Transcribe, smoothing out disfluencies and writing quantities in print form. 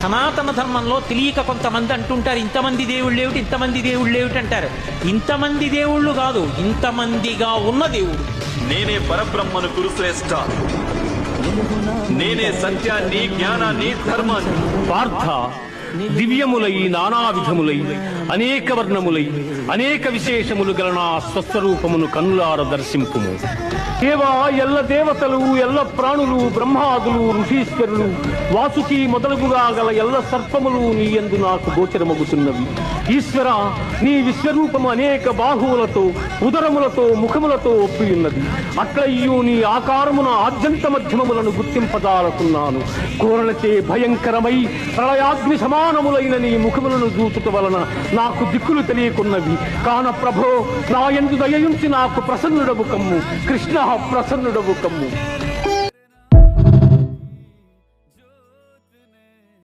సనాతన ధర్మంలో తెలియక కొంతమంది అంటుంటారు, ఇంతమంది దేవుళ్ళు ఏమిటి, ఇంతమంది దేవుళ్ళు ఏమిటి అంటారు. ఇంతమంది దేవుళ్ళు కాదు, ఇంతమందిగా ఉన్న దేవుడు. నేనే పరబ్రహ్మను కురుశ్రేష్ఠ, నేనే సత్యాన్ని, జ్ఞానాన్ని, ధర్మాన్ని. పార్థ, దివ్యములై నానావిధములై అనేక వర్ణములై అనేక విశేషములు గల నా స్వస్వరూపమును కన్నులార దర్శింపుము. దేవా, ఎల్ల దేవతలు, ఎల్ల ప్రాణులు, బ్రహ్మాదులు, ఋషీశ్వరులు, వాసుకి మొదలుగుగా గల ఎల్ల సర్పములు నీ యందు నాకు గోచరమగుతున్నవి. ఈశ్వర, నీ విశ్వరూపము అనేక బాహువులతో, ఉదరములతో, ముఖములతో ఒప్పియున్నది. అట్లయ్యూ నీ ఆకారమున ఆద్యంత మధ్యమములను గుర్తింపజాలకున్నాను. కోరలచే భయంకరమై ప్రళయాగ్ని సమానములైన నీ ముఖములను చూచుట వలన నాకు దిక్కులు తెలియకున్నవి. కాన ప్రభో, నా యందు దయయుంచి నాకు ప్రసన్నుడవు కమ్ము. కృష్ణ, ప్రసన్నుడవు కమ్ము.